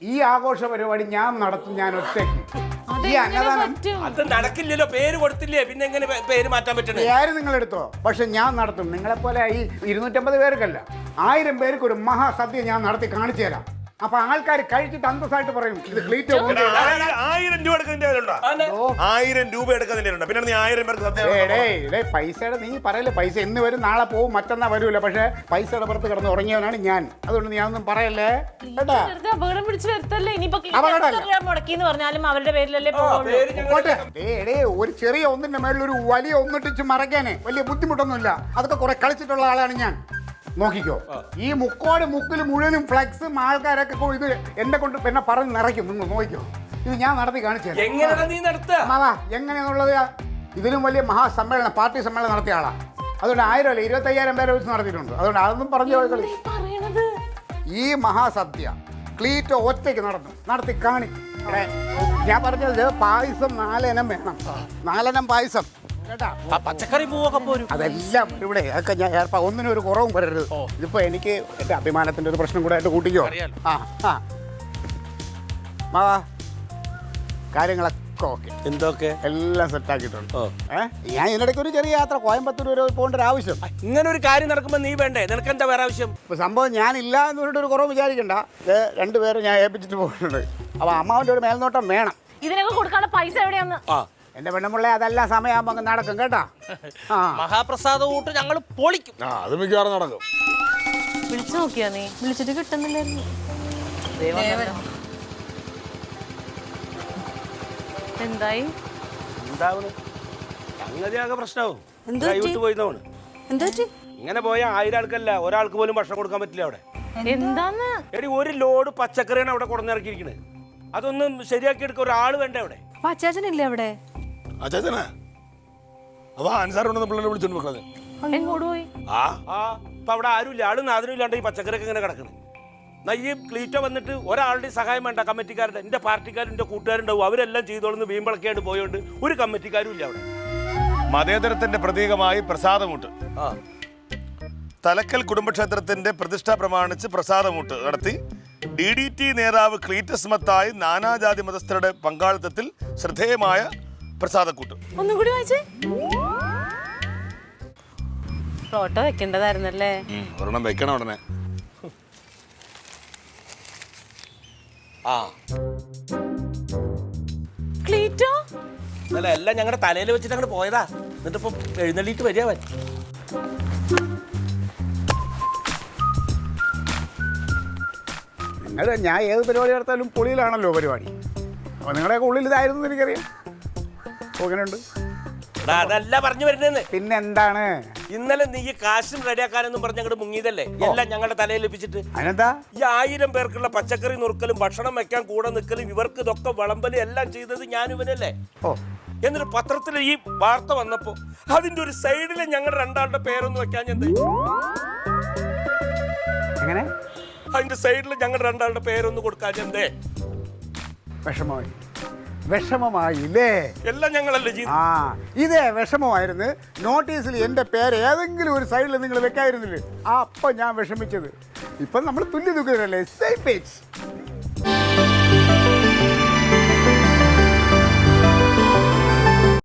ഈ ആഘോഷ പരിപാടി ഞാൻ നടത്തും, ഞാൻ ഒറ്റയ്ക്ക്. ഈ അന്നദാനം അത് നടക്കില്ലല്ലോ, പേര് കൊടുത്തില്ലേ, പിന്നെ എങ്ങനെ പേര് മാറ്റാൻ പറ്റണേ? പേര് നിങ്ങൾ എടുത്തോ, പക്ഷെ ഞാൻ നടത്തും. നിങ്ങളെപ്പോലെ ഈ 250 പേർക്കല്ല, 1000 പേർക്ക് ഒരു മഹാസദ്യ ഞാൻ നടത്തി കാണിച്ചു തരാം. അപ്പൊ ആൾക്കാർ കഴിച്ചിട്ട് അന്തസ്സായിട്ട് പറയും ഇത് ക്ലീറ്റോ. 1000 രൂപ എടുക്കുന്നതിന്റെ 1000 രൂപ എടുക്കുന്നതിന്റെ പിന്നെ നീ 1000 പേർക്ക് സദ്യ. പൈസയുടെ നീ പറയല്ലേ, പൈസ എന്ന് വരും, നാളെ പോവും, മറ്റന്നാ വരൂല. പക്ഷെ പൈസയുടെ പുറത്ത് കിടന്ന് ഉറങ്ങിയവനാണ് ഞാൻ. അതുകൊണ്ട് ഞാനൊന്നും പറയല്ലേ കേട്ടാ. അപകടം പിടിച്ചു വരുത്തല്ലേ. അപകടമല്ല. പറഞ്ഞാലും അവരുടെ പേരിലല്ലേ ഒരു ചെറിയ ഒന്നിന്റെ മേളിൽ ഒരു വലിയ ഒന്നിട്ടിച്ച് മറയ്ക്കാനേ വലിയ ബുദ്ധിമുട്ടൊന്നുമില്ല. അതൊക്കെ കുറെ കളിച്ചിട്ടുള്ള ആളാണ് ഞാൻ. നോക്കിക്കോ, ഈ മുക്കോട് മുക്കിൽ മുഴുവനും ഫ്ലെക്സും ആൾക്കാരൊക്കെ ഇത് എന്നെ കൊണ്ട് പിന്നെ പറഞ്ഞ് നിറയ്ക്കും. നിങ്ങൾ നോക്കിക്കോ, ഇത് ഞാൻ നടത്തി കാണിച്ചു എങ്ങനെയാന്നുള്ളത്. ഇതിലും വലിയ മഹാസമ്മേളനം, പാർട്ടി സമ്മേളനം നടത്തിയ ആളാ. അതുകൊണ്ട് 1000 അല്ല 25,000 പേരെ വെച്ച് നടത്തിയിട്ടുണ്ട്. അതുകൊണ്ട് അതൊന്നും പറഞ്ഞു കളി. ഈ മഹാസദ്യ ക്ലീറ്റോ ഒറ്റയ്ക്ക് നടത്തി കാണിക്കും. ഞാൻ പറഞ്ഞത് പായസം 4 ഇനം വേണം, 4 ഇനം പായസം കേട്ടാ. പച്ചക്കറി പൂവൊക്കെ പോരും, അതെല്ലാം ഇവിടെ ഒക്കെ ഞാൻ ഏർപ്പാ. ഒന്നിനും ഒരു കുറവും വരരുത്. ഇതിപ്പോ എനിക്ക് എന്റെ അഭിമാനത്തിന്റെ ഒരു പ്രശ്നം കൂടെ ആയിട്ട് കൂട്ടിക്കോ. കാര്യങ്ങളൊക്കെ ഓക്കെ, എന്തൊക്കെ എല്ലാം സെറ്റ് ആക്കിയിട്ടുണ്ട്. ഞാൻ ഇതിനിടയ്ക്ക് ഒരു ചെറിയ യാത്ര കോയമ്പത്തൂർ വരെ പോകേണ്ട ഒരു ആവശ്യം. ഇങ്ങനെ ഒരു കാര്യം നടക്കുമ്പോ നീ വേണ്ടേ? നിനക്ക് എന്താ വേറെ ആവശ്യം? ഇപ്പൊ സംഭവം ഞാനില്ല എന്ന് പറഞ്ഞിട്ട് ഒരു കുറവ് വിചാരിക്കണ്ട. 2 പേര് ഞാൻ ഏൽപ്പിച്ചിട്ട് പോകുന്നുണ്ട്. അപ്പൊ അമ്മാവന്റെ ഒരു മേൽനോട്ടം വേണം. ഇതിനൊക്കെ കൊടുക്കാനുള്ള പൈസ എവിടെയാന്ന്? എന്റെ പെണ്ണുമുള്ള അതെല്ലാം സമയമാകുമ്പോ അങ്ങ് നടക്കും കേട്ടാ. മഹാപ്രസാദ കൂട്ട് ഞങ്ങൾ പൊളിക്കും. അത് മിക്കവാറും നടക്കും. വിളിച്ചു നോക്കിയാ നീ? വിളിച്ചിട്ട് കിട്ടുന്നില്ലായിരുന്നു. എന്തായി? സംഗതിയാകെ പ്രശ്നവും പോയിന്നാണ്. ഇങ്ങനെ പോയ 1000 ആൾക്കല്ല, ഒരാൾക്ക് പോലും ഭക്ഷണം കൊടുക്കാൻ പറ്റില്ല അവിടെ. എന്താന്ന്? എടി, ഒരു ലോഡ് പച്ചക്കറിയാണ് അവിടെ കൊണ്ടുവന്നിറക്കിയിരിക്കണത്. അതൊന്നും ശരിയാക്കി എടുക്കാൻ ഒരാൾ വേണ്ടേ അവിടെ? അച്ചാച്ചനില്ലേ അവിടെ? അച്ചാച്ചനാ അപ്പൊ അൻസാറുണ്ടെന്ന് പിള്ളേരെ വിളിച്ചോണ്ട് വെക്കുന്നത്. എങ്ങോട്ട് പോയി? ഇപ്പൊ അവിടെ ആരുമില്ല, ആളും നാദനും ഇല്ലാണ്ട് ഈ പച്ചക്കറിയൊക്കെ ഇങ്ങനെ കിടക്കണം. ഈ ക്ലീറ്റോ വന്നിട്ട് ഒരാളുടെ സഹായം വേണ്ട, കമ്മിറ്റിക്കാരുടെ. എൻ്റെ പാർട്ടിക്കാരും എൻ്റെ കൂട്ടുകാരുണ്ടാവും, അവരെല്ലാം ചെയ്തോളുന്ന് വീമ്പളക്കായിട്ട് പോയോണ്ട് ഒരു കമ്മിറ്റിക്കാരും ഇല്ല അവിടെ. മതേതരത്തിന്റെ പ്രതീകമായി പ്രസാദമൂട്ട്. തലക്കൽ കുടുംബക്ഷേത്രത്തിന്റെ പ്രതിഷ്ഠ പ്രമാണിച്ച് പ്രസാദമൂട്ട് നടത്തി. DDT നേതാവ് ക്ലീറ്റസ് മത്തായി നാനാജാതി മതസ്ഥരുടെ പങ്കാളിത്തത്തിൽ ശ്രദ്ധേയമായ പ്രസാദക്കൂട്ട്. ഒന്നും കൂടി വായിച്ചേ. ഫോട്ടോ വെക്കേണ്ടതായിരുന്നല്ലേ? ഒരെണ്ണം വെക്കണം ഉടനെ. ക്ലീറ്റോ അല്ല, എല്ലാം ഞങ്ങളുടെ തലയിൽ വെച്ചിട്ട് അങ്ങോട്ട് പോയതാ. എന്നിട്ടിപ്പം എഴുന്നള്ളിയിട്ട് വരിക. ഞാൻ ഏത് പരിപാടി നടത്താലും പൊളിയിലാണല്ലോ പരിപാടി. അപ്പൊ നിങ്ങളുടെയൊക്കെ ഉള്ളിൽ ഇതായിരുന്നു എനിക്കറിയാം. അങ്ങനെയുണ്ട്. അതല്ല പറഞ്ഞു വരുന്നതെന്ന്. പിന്നെ എന്താണ്? ഇന്നലെ നീ കാശും റെഡിയാക്കാനെന്നും പറഞ്ഞ് ഞങ്ങളുടെ മുങ്ങിയതല്ലേ, എല്ലാം ഞങ്ങളുടെ തലയിൽ ലഭിച്ചിട്ട്. അതിനെന്താ? ഈ 1000 പേർക്കുള്ള പച്ചക്കറി നുറുക്കലും ഭക്ഷണം വെക്കാൻ കൂടെ നിൽക്കലും ഇവർക്ക് ഇതൊക്കെ വിളമ്പലും എല്ലാം ചെയ്തത് ഞാനും ഇവനല്ലേ. എന്നിട്ട് പത്രത്തിൽ ഈ വാർത്ത വന്നപ്പോ അതിന്റെ ഒരു സൈഡിൽ ഞങ്ങളുടെ 2 ആളുടെ പേരൊന്നും വെക്കാൻ ഞാൻ എങ്ങനെ? അതിന്റെ സൈഡിൽ ഞങ്ങളുടെ 2 ആളുടെ പേരൊന്നും കൊടുക്കാൻ എന്തേ? വിഷമമായില്ലേ? എല്ലാം ഞങ്ങളല്ലേ ചെയ്തു. ഇതേ വിഷമമായിരുന്നു. നോട്ടീസിൽ എൻ്റെ പേര് ഏതെങ്കിലും ഒരു സൈഡിൽ നിങ്ങൾ വെക്കായിരുന്നില്ലേ, അപ്പം ഞാൻ വിഷമിച്ചത്. ഇപ്പം നമ്മൾ തുല്യ ദുഃഖിതരല്ലേ, സെയിം പേജ്.